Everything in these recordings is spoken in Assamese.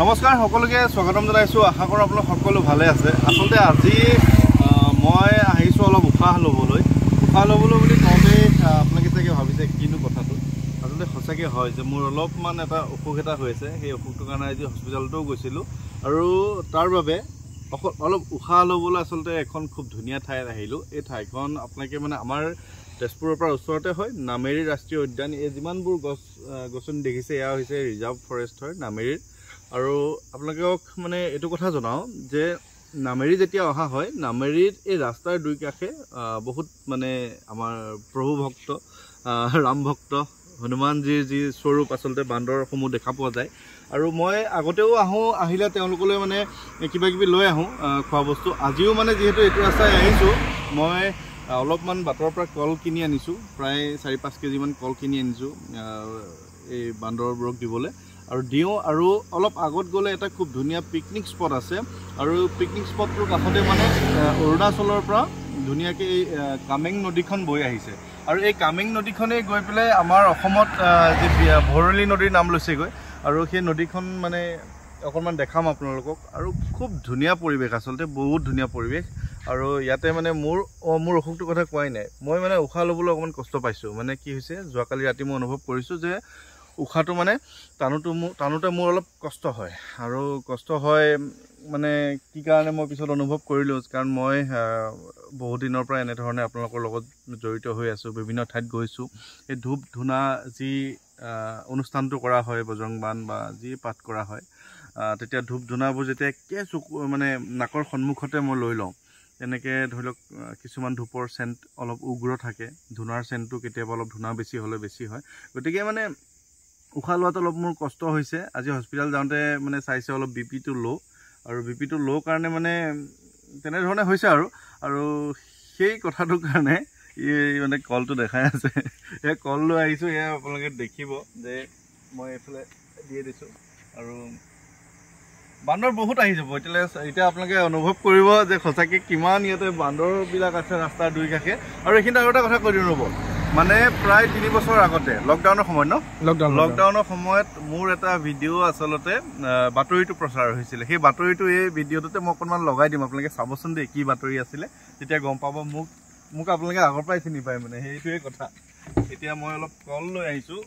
নমস্কাৰ সকলোকে স্বাগতম জনাইছোঁ। আশা কৰোঁ আপোনালোক সকলো ভালে আছে। আচলতে আজি মই আহিছোঁ অলপ উশাহ ল'বলৈ বুলি কওঁতেই আপোনালোকে চাগে ভাবিছে কিনো কথাটো। আচলতে সঁচাকৈ হয় যে মোৰ অলপমান এটা অসুখ এটা হৈছে। সেই অসুখটোৰ কাৰণে আজি হস্পিটেলতো গৈছিলোঁ আৰু তাৰ বাবে অলপ উশাহ ল'বলৈ আচলতে এখন খুব ধুনীয়া ঠাইত আহিলোঁ। এই ঠাইখন আপোনালোকে আমাৰ তেজপুৰৰ পৰা ওচৰতে হয়, নামেৰি ৰাষ্ট্ৰীয় উদ্যান। এই যিমানবোৰ গছনি দেখিছে এয়া হৈছে ৰিজাৰ্ভ ফৰেষ্ট হয় নামেৰিৰ। আৰু আপোনালোকক এইটো কথা জনাওঁ যে নামেৰি যেতিয়া অহা হয়, নামেৰিত এই ৰাস্তাৰ দুই কাষে বহুত আমাৰ প্ৰভু ভক্ত, ৰাম ভক্ত, হনুমানজীৰ যি স্বৰূপ আচলতে বান্দৰসমূহ দেখা পোৱা যায়। আৰু মই আগতেও আহিলে তেওঁলোকলৈ কিবা কিবি লৈ আহোঁ খোৱা বস্তু। আজিও যিহেতু এইটো ৰাস্তাই আহিছোঁ, মই অলপমান বাটৰ পৰা কল কিনি আনিছোঁ, প্ৰায় 4-5 কেজিমান কল কিনি আনিছোঁ এই বান্দৰবোৰক দিবলৈ আৰু দিওঁ। আৰু অলপ আগত গ'লে এটা খুব ধুনীয়া পিকনিক স্পট আছে আৰু পিকনিক স্পটটোৰ কাষতে অৰুণাচলৰ পৰা ধুনীয়াকৈ এই কামেং নদীখন বৈ আহিছে। আৰু এই কামেং নদীখনেই গৈ পেলাই আমাৰ অসমত যি ভৰলী নদীৰ নাম লৈছেগৈ। আৰু সেই নদীখন অকণমান দেখাম আপোনালোকক। আৰু খুব ধুনীয়া পৰিৱেশ, আচলতে বহুত ধুনীয়া পৰিৱেশ। আৰু ইয়াতে মোৰ অসুখটোৰ কথা কোৱাই নাই। মই উশাহ ল'বলৈ অকণমান কষ্ট পাইছোঁ। কি হৈছে, যোৱাকালি ৰাতি মই অনুভৱ কৰিছোঁ যে উশাহটো টানোতে মোৰ অলপ কষ্ট হয়। আৰু কষ্ট হয় কি কাৰণে মই পিছত অনুভৱ কৰিলোঁ, কাৰণ মই বহুত দিনৰ পৰা এনেধৰণে আপোনালোকৰ লগত জড়িত হৈ আছোঁ, বিভিন্ন ঠাইত গৈছোঁ। এই ধূপ ধূনা যি অনুষ্ঠানটো কৰা হয়, বজৰংবান বা যি পাঠ কৰা হয়, তেতিয়া ধূপ ধূনাবোৰ যেতিয়া নাকৰ সন্মুখতে মই লৈ লওঁ, তেনেকৈ ধৰি লওক কিছুমান ধূপৰ চেণ্ট অলপ উগ্ৰ থাকে, ধূনাৰ চেণ্টটো কেতিয়াবা অলপ ধূনা বেছি হ'লে বেছি হয়। গতিকে উশাহ লোৱাত অলপ মোৰ কষ্ট হৈছে। আজি হস্পিটেল যাওঁতে চাইছে অলপ বিপিটো ল', আৰু বিপিটো ল' কাৰণে তেনেধৰণে হৈছে আৰু সেই কথাটোৰ কাৰণে কলটো দেখাই আছে। এই কল লৈ আহিছোঁ, এয়া আপোনালোকে দেখিব যে মই এইফালে দিয়ে দিছোঁ। আৰু বান্দৰ বহুত আহি যাব এতিয়া আপোনালোকে অনুভৱ কৰিব যে সঁচাকৈ কিমান ইয়াতে বান্দৰবিলাক আছে ৰাস্তাৰ দুই কাষে। আৰু এইখিনিতে আৰু এটা কথা কৈ দিওঁ ৰ'ব, প্ৰায় 3 বছৰ আগতে লকডাউনৰ সময়ত লকডাউনৰ সময়ত মোৰ এটা ভিডিঅ' আচলতে বাতৰিটো প্ৰচাৰ হৈছিলে। সেই বাতৰিটো এই ভিডিঅ'টোতে মই অকণমান লগাই দিম, আপোনালোকে চাবচোন দেই কি বাতৰি আছিলে, তেতিয়া গম পাব। মোক আপোনালোকে আগৰ পৰাই চিনি পায়, সেইটোৱে কথা। এতিয়া মই অলপ কল লৈ আহিছোঁ,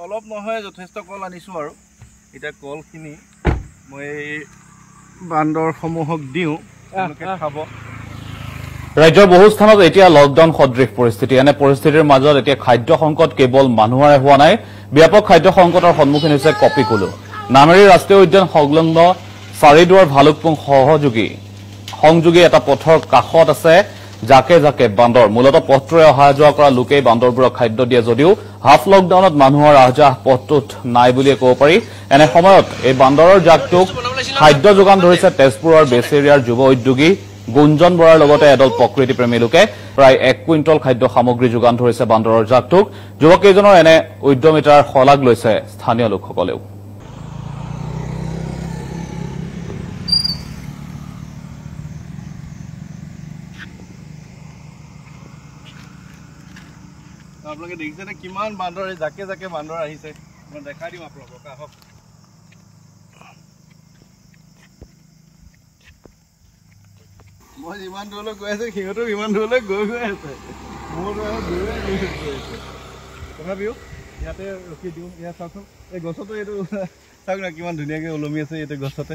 অলপ নহয় যথেষ্ট কল আনিছোঁ। আৰু এতিয়া কলখিনি মই বান্দৰসমূহক দিওঁ, তেওঁলোকে খাব। ৰাজ্যৰ বহু স্থানত এতিয়া লকডাউন সদৃশ পৰিস্থিতি। এনে পৰিস্থিতিৰ মাজত এতিয়া খাদ্য সংকট কেৱল মানুহৰে হোৱা নাই, ব্যাপক খাদ্য সংকটৰ সন্মুখীন হৈছে কপিকুলো। নামেৰি ৰাষ্ট্ৰীয় উদ্যান সংলগ্ন চাৰিদুৱাৰ ভালুকপুং সংযোগী এটা পথৰ কাষত আছে জাকে জাকে বান্দৰ। মূলতঃ পথটোৰে অহা যোৱা কৰা লোকেই বান্দৰবোৰক খাদ্য দিয়ে যদিও হাফ লকডাউনত মানুহৰ আহযাহ পথটোত নাই বুলিয়ে ক'ব পাৰি। এনে সময়ত এই বান্দৰৰ জাকটোক খাদ্য যোগান ধৰিছে তেজপুৰৰ বেচেৰিয়াৰ যুৱ উদ্যোগী গুঞ্জন বৰাৰ লগতে এদল প্ৰকৃতিপ্ৰেমী লোকে। প্ৰায় 1 কুইণ্টল খাদ্য সামগ্ৰী যোগান ধৰিছে বান্দৰৰ জাকটোক। যুৱককেইজনৰ এনে উদ্যমিতাৰ শলাগ লৈছে স্থানীয় লোকসকলেও। আপোনালোকে দেখিছেনে কিমান বান্দৰ, জাকে জাকে বান্দৰ আহিছে। মই দেখাই দিম আপোনালোকক, আহক। মই যিমান দূৰলৈ গৈ আছোঁ, সিহঁতেও ইমান দূৰলৈ গৈ আছে। মোৰ দূৰে গৈ আছে। তথাপিও ইয়াতে ৰখি দিওঁ। ইয়াত চাওকচোন, এই গছতো এইটো চাওক না কিমান ধুনীয়াকৈ ওলমি আছে এইটো গছতে।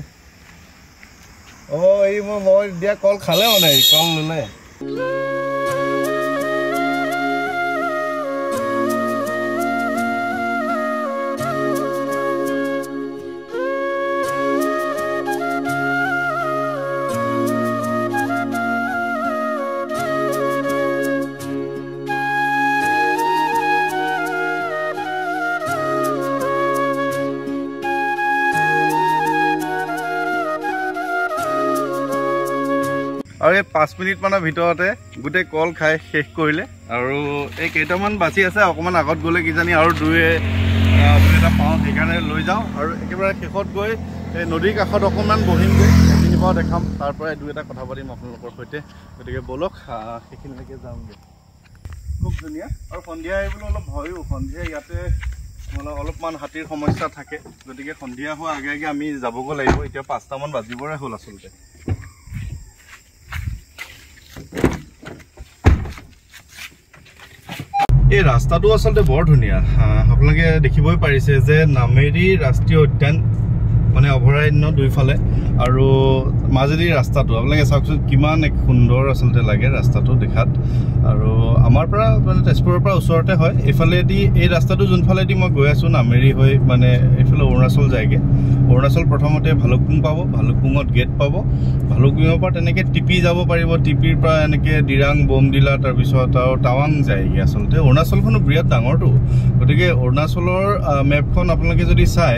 এই মই দিয়া কল খালে কল ল'লে। আৰু এই 5 মিনিটমানৰ ভিতৰতে গোটেই কল খাই শেষ কৰিলে। আৰু এই কেইটামান বাচি আছে, অকণমান আগত গ'লে কিজানি আৰু দুই এটা পাওঁ, সেইকাৰণে লৈ যাওঁ। আৰু একেবাৰে শেষত গৈ এই নদীৰ কাষত অকণমান বহিমগৈ, সেইখিনি বাৰু দেখাম, তাৰ পৰাই 2 এটা কথা পাতিম আপোনালোকৰ সৈতে। গতিকে ব'লক সেইখিনিলৈকে যাওঁগৈ। খুব ধুনীয়া। আৰু সন্ধিয়া আহিবলৈ অলপ ভয়ো, সন্ধিয়া ইয়াতে মানে অলপমান হাতীৰ সমস্যা থাকে গতিকে সন্ধিয়া হোৱা আগে আগে আমি যাবগৈ লাগিব এতিয়া 5টামান বাজিবৰে হ'ল আচলতে এই ৰাস্তাটো আচলতে বৰ ধুনীয়া আপোনালোকে দেখিবই পাৰিছে যে নামেৰি ৰাষ্ট্ৰীয় উদ্যান মানে অভয়াৰণ্য দুইফালে আৰু মাজেদি ৰাস্তাটো আপোনালোকে চাওকচোন কিমান এক সুন্দৰ আচলতে লাগে ৰাস্তাটো দেখাত আৰু আমাৰ পৰা মানে তেজপুৰৰ পৰা ওচৰতে হয় এইফালেদি এই ৰাস্তাটো যোনফালেদি মই গৈ আছো নামেৰি হৈ মানে এইফালে অৰুণাচল যায়গে অৰুণাচল প্ৰথমতে ভালুকপুং পাব ভালুকপুঙত গেট পাব ভালুকপুঙৰ পৰা তেনেকৈ টিপি যাব পাৰিব টিপিৰ পৰা এনেকৈ ডিৰাং বমডিলা তাৰপিছত আৰু টাৱাং যায়গে আচলতে অৰুণাচলখনো বিৰাট ডাঙৰটো গতিকে অৰুণাচলৰ মেপখন আপোনালোকে যদি চাই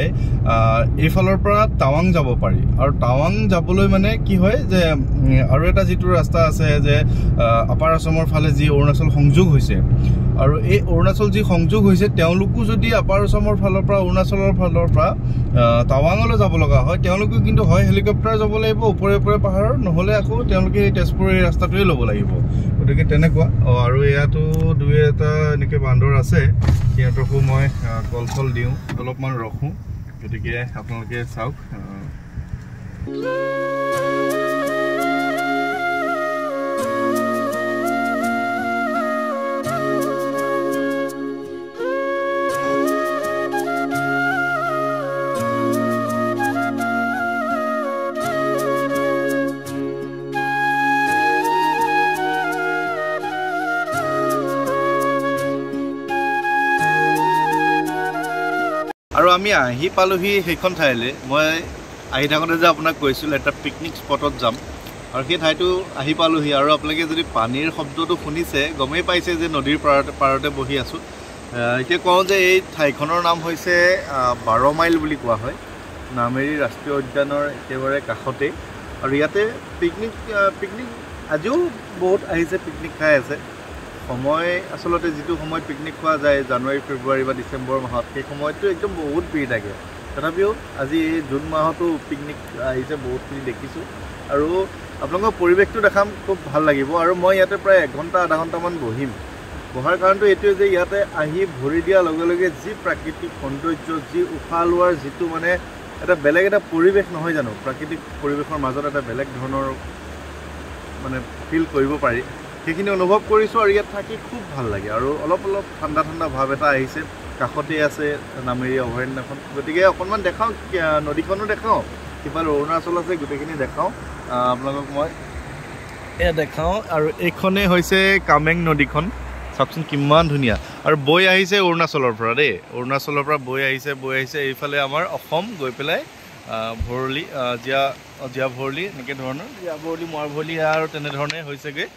এইফালৰ পৰা টাৱাং যাব পাৰি আৰু টাৱাং যাবলৈ মানে কি হয় যে আৰু এটা যিটো ৰাস্তা আছে যে আপাৰ আসামৰ ফালে যি অৰুণাচল সংযোগ হৈছে আৰু এই অৰুণাচল যি সংযোগ হৈছে তেওঁলোকো যদি আপাৰ আসামৰ ফালৰ পৰা অৰুণাচলৰ ফালৰ পৰা টাৱাঙলৈ যাব লগা হয় তেওঁলোকে কিন্তু হয় হেলিকপ্টাৰ যাব লাগিব ওপৰে ওপৰে পাহাৰৰ নহ'লে আকৌ তেওঁলোকে তেজপুৰৰ এই ৰাস্তাটোৱে ল'ব লাগিব গতিকে তেনেকুৱা আৰু ইয়াতো দুই এটা এনেকৈ বান্দৰ আছে সিহঁতকো মই কল চল দিওঁ অলপমান ৰখোঁ গতিকে আপোনালোকে চাওক আৰু আমি আহি পালোহি সেইখন ঠাইলৈ মই আহি থাকোঁতে যে আপোনাক কৈছিলোঁ এটা পিকনিক স্পটত যাম আৰু সেই ঠাইটো আহি পালোহি আৰু আপোনালোকে যদি পানীৰ শব্দটো শুনিছে গমেই পাইছে যে নদীৰ পাৰতে বহি আছোঁ এতিয়া কওঁ যে এই ঠাইখনৰ নাম হৈছে 12 মাইল বুলি কোৱা হয় নামেৰি ৰাষ্ট্ৰীয় উদ্যানৰ একেবাৰে কাষতেই আৰু ইয়াতে পিকনিক আজিও বহুত আহিছে পিকনিক খাই আছে সময় আসলতে যিটো সময় পিকনিক খোৱা যায় জানুৱাৰী ফেব্ৰুৱাৰী বা ডিচেম্বৰ মাহত সেই সময়টো একদম বহুত ভিৰ থাকে তথাপিও আজি জুন মাহতো পিকনিক আহিছে বহুতখিনি দেখিছোঁ আৰু আপোনালোকৰ পৰিৱেশটো দেখাম খুব ভাল লাগিব আৰু মই ইয়াতে প্ৰায় 1 ঘণ্টা আধা ঘণ্টামান বহিম বহাৰ কাৰণটো এইটোৱে যে ইয়াতে আহি ভৰি দিয়াৰ লগে লগে যি প্ৰাকৃতিক সৌন্দৰ্য যি উশাহ লোৱাৰ যিটো মানে এটা বেলেগ এটা পৰিৱেশ নহয় জানো প্ৰাকৃতিক পৰিৱেশৰ মাজত এটা বেলেগ ধৰণৰ মানে ফিল কৰিব পাৰি সেইখিনি অনুভৱ কৰিছোঁ আৰু ইয়াত থাকি খুব ভাল লাগে আৰু অলপ ঠাণ্ডা ভাৱ এটা আহিছে কাষতে আছে নামেৰি অভয়াৰণ্যখন গতিকে অকণমান দেখাওঁ নদীখনো দেখাওঁ সিফালে অৰুণাচল আছে গোটেইখিনি দেখাওঁ আপোনালোকক মই এয়া দেখাওঁ আৰু এইখনেই হৈছে কামেং নদীখন চাওকচোন কিমান ধুনীয়া আৰু বৈ আহিছে অৰুণাচলৰ পৰা দেই অৰুণাচলৰ পৰা বৈ আহিছে এইফালে আমাৰ অসম গৈ পেলাই ভৰলি জীয়া ভৰলি এনেকৈ ধৰণৰ জীয়া ভৰলি মোৱাৰ ভৰলি আৰু তেনেধৰণে হৈছেগৈ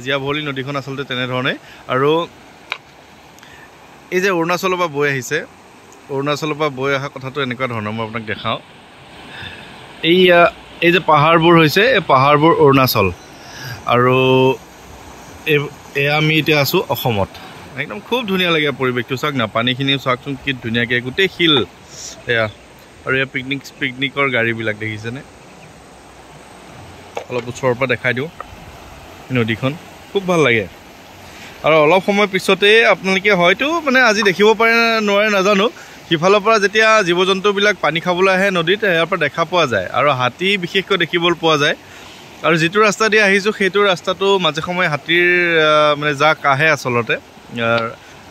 জীয়া ভৰলি নদীখন আচলতে তেনেধৰণে আৰু এই যে অৰুণাচলৰ পৰা বৈ আহিছে অৰুণাচলৰ পৰা বৈ অহা কথাটো এনেকুৱা ধৰণৰ মই আপোনাক দেখাওঁ এই যে পাহাৰবোৰ হৈছে এই পাহাৰবোৰ অৰুণাচল আৰু এয়া আমি এতিয়া আছোঁ অসমত একদম খুব ধুনীয়া লাগে পৰিৱেশটো চাওক না পানীখিনিও চাওকচোন কি ধুনীয়াকৈ গোটেই শিল এয়া আৰু এয়া পিকনিকৰ গাড়ীবিলাক দেখিছেনে অলপ ওচৰৰ পৰা দেখাই দিওঁ নদীখন খুব ভাল লাগে আৰু অলপ সময় পিছতেই আপোনালোকে হয়তো মানে আজি দেখিব পাৰে নোৱাৰে নাজানো সিফালৰ পৰা যেতিয়া জীৱ জন্তুবিলাক পানী খাবলৈ আহে নদীত ইয়াৰ পৰা দেখা পোৱা যায় আৰু হাতী বিশেষকৈ দেখিবলৈ পোৱা যায় আৰু যিটো ৰাস্তা দি আহিছোঁ সেইটো ৰাস্তাটো মাজে সময়ে হাতীৰ মানে জাক আহে আচলতে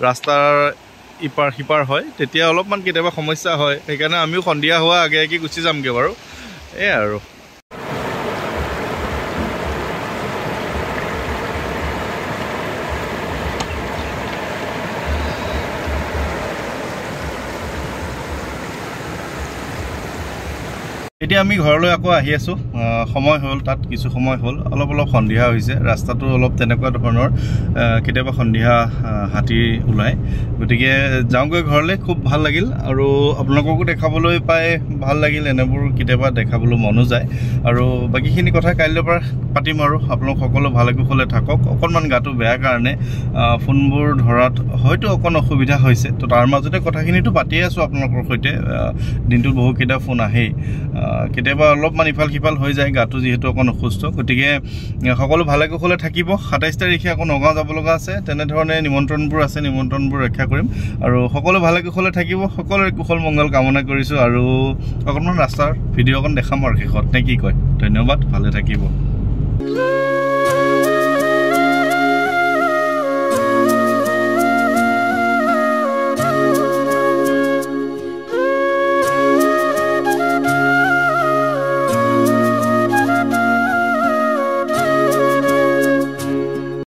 ৰাস্তাৰ ইপাৰ সিপাৰ হয় তেতিয়া অলপমান কেতিয়াবা সমস্যা হয় সেইকাৰণে আমিও সন্ধিয়া হোৱা আগে আগে গুচি যামগৈ বাৰু এয়াই আৰু এতিয়া আমি ঘৰলৈ আকৌ আহি আছোঁ সময় হ'ল তাত কিছু সময় হ'ল অলপ সন্ধিয়া হৈছে ৰাস্তাটো অলপ তেনেকুৱা ধৰণৰ কেতিয়াবা সন্ধিয়া হাতী ওলায় গতিকে যাওঁগৈ ঘৰলৈ খুব ভাল লাগিল আৰু আপোনালোককো দেখাবলৈ পাই ভাল লাগিল এনেবোৰ কেতিয়াবা দেখাবলৈ মনো যায় আৰু বাকীখিনি কথা কাইলৈৰ পৰা পাতিম আৰু আপোনালোক সকলো ভালে কুশলে থাকক অকণমান গাটো বেয়া কাৰণে ফোনবোৰ ধৰাত হয়তো অকণ অসুবিধা হৈছে তো তাৰ মাজতে কথাখিনিতো পাতিয়ে আছোঁ আপোনালোকৰ সৈতে দিনটোত বহুকেইটা ফোন আহেই কেতিয়াবা অলপমান ইফাল সিফাল হৈ যায় গাটো যিহেতু অকণ অসুস্থ গতিকে সকলো ভালে কুশলে থাকিব ২৭ তাৰিখে আকৌ নগাঁও যাব লগা আছে তেনেধৰণে নিমন্ত্ৰণবোৰ আছে নিমন্ত্ৰণবোৰ ৰক্ষা কৰিম আৰু সকলো ভালে কুশলে থাকিব সকলোৰে কুশল মংগল কামনা কৰিছোঁ আৰু অকণমান ৰাস্তাৰ ভিডিঅ' অকণ দেখাম আৰু শেষত নে কি কয় ধন্যবাদ ভালে থাকিব